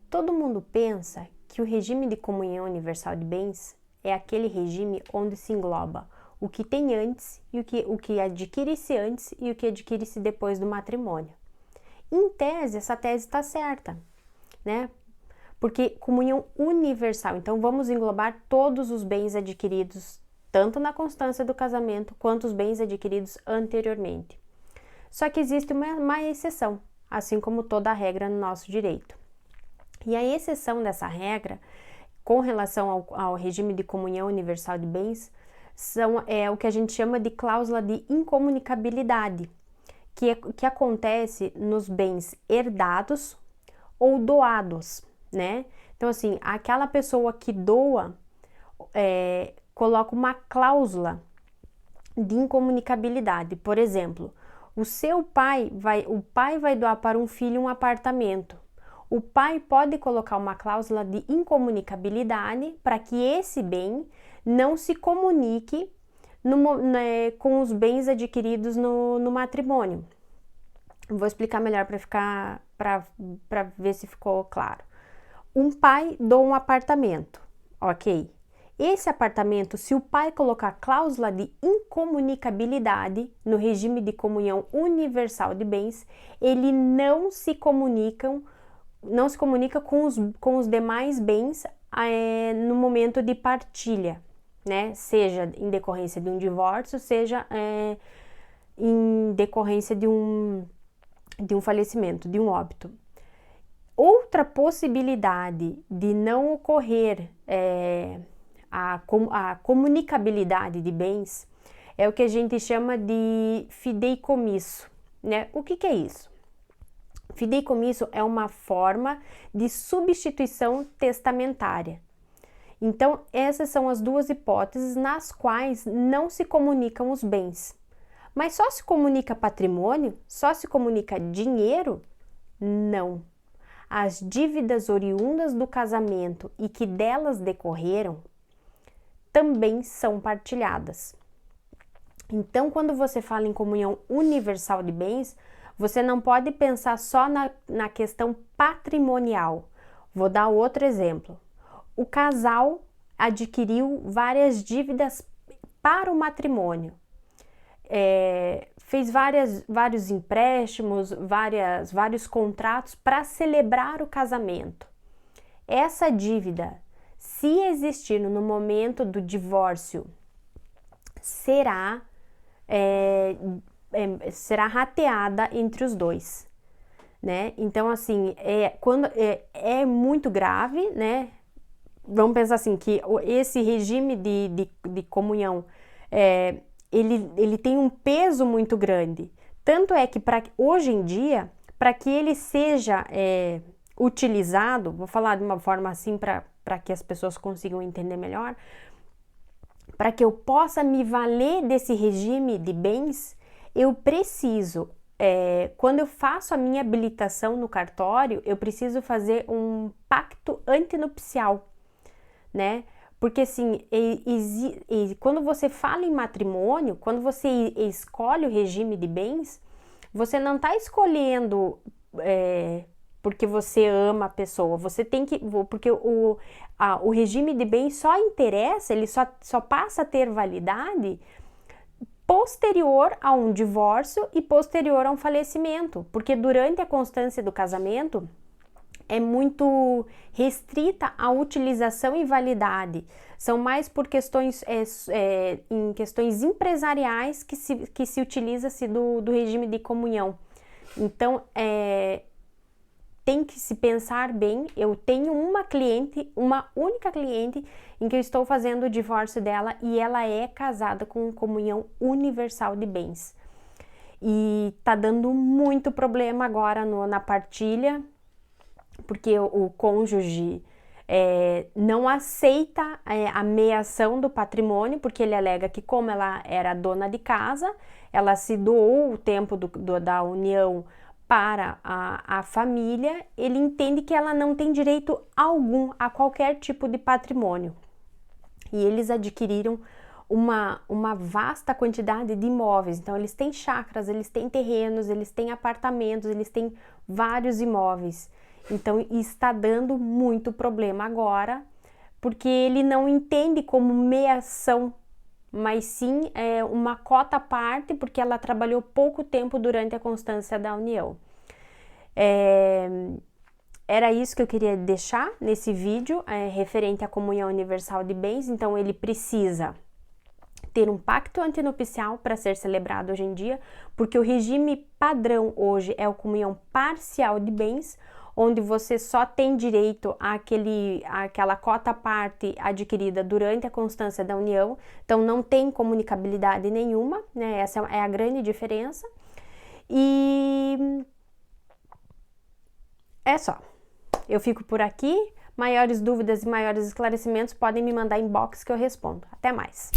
Todo mundo pensa que o regime de comunhão universal de bens é aquele regime onde se engloba o que tem antes e o que adquire-se antes e o que adquire-se depois do matrimônio. Em tese, essa tese está certa, né? Porque comunhão universal, então vamos englobar todos os bens adquiridos, tanto na constância do casamento quanto os bens adquiridos anteriormente. Só que existe uma exceção, assim como toda a regra no nosso direito. E a exceção dessa regra, com relação ao regime de comunhão universal de bens, é o que a gente chama de cláusula de incomunicabilidade, que acontece nos bens herdados ou doados, né? Então, assim, aquela pessoa que doa coloca uma cláusula de incomunicabilidade. Por exemplo, o pai vai doar para um filho um apartamento. O pai pode colocar uma cláusula de incomunicabilidade para que esse bem não se comunique com os bens adquiridos no matrimônio. Vou explicar melhor para ver se ficou claro. Um pai doa um apartamento, ok? Esse apartamento, se o pai colocar cláusula de incomunicabilidade no regime de comunhão universal de bens, ele não se comunica com os demais bens no momento de partilha, né? Seja em decorrência de um divórcio, seja em decorrência de um falecimento, de um óbito. Outra possibilidade de não ocorrer a comunicabilidade de bens é o que a gente chama de fideicomisso, né? O que é isso? Fideicomisso é uma forma de substituição testamentária. Então, essas são as duas hipóteses nas quais não se comunicam os bens. Mas só se comunica patrimônio? Só se comunica dinheiro? Não. As dívidas oriundas do casamento e que delas decorreram também são partilhadas. Então, quando você fala em comunhão universal de bens, você não pode pensar só na questão patrimonial. Vou dar outro exemplo. O casal adquiriu várias dívidas para o matrimônio. Fez vários empréstimos, vários contratos para celebrar o casamento. Essa dívida, se existir no momento do divórcio, será rateada entre os dois, né? Então, assim, quando é muito grave, né? Vamos pensar assim, que esse regime de comunhão, ele tem um peso muito grande. Tanto é que, hoje em dia, para que ele seja utilizado, vou falar de uma forma assim para que as pessoas consigam entender melhor, para que eu possa me valer desse regime de bens, eu preciso, quando eu faço a minha habilitação no cartório, eu preciso fazer um pacto antinupcial, né? Porque assim, quando você fala em matrimônio, quando você escolhe o regime de bens, você não está escolhendo porque você ama a pessoa, você tem que, porque o regime de bens só interessa, ele só passa a ter validade posterior a um divórcio e posterior a um falecimento, porque durante a constância do casamento é muito restrita a utilização e validade. São mais por questões, em questões empresariais que se utiliza-se do regime de comunhão. Então, tem que se pensar bem. Eu tenho uma única cliente em que eu estou fazendo o divórcio dela e ela é casada com comunhão universal de bens. E tá dando muito problema agora na partilha, porque o cônjuge não aceita a meação do patrimônio, porque ele alega que, como ela era dona de casa, ela se doou o tempo da união para a família, ele entende que ela não tem direito algum a qualquer tipo de patrimônio. E eles adquiriram uma vasta quantidade de imóveis. Então, eles têm chácaras, eles têm terrenos, eles têm apartamentos, eles têm vários imóveis. Então, está dando muito problema agora, porque ele não entende como meação, mas sim uma cota à parte, porque ela trabalhou pouco tempo durante a constância da união. Era isso que eu queria deixar nesse vídeo, referente à comunhão universal de bens. Então, ele precisa ter um pacto antinupcial para ser celebrado hoje em dia, porque o regime padrão hoje é a comunhão parcial de bens, onde você só tem direito àquela cota à parte adquirida durante a constância da união, então não tem comunicabilidade nenhuma, né? Essa é a grande diferença. E é só. Eu fico por aqui. Maiores dúvidas e maiores esclarecimentos podem me mandar inbox que eu respondo. Até mais!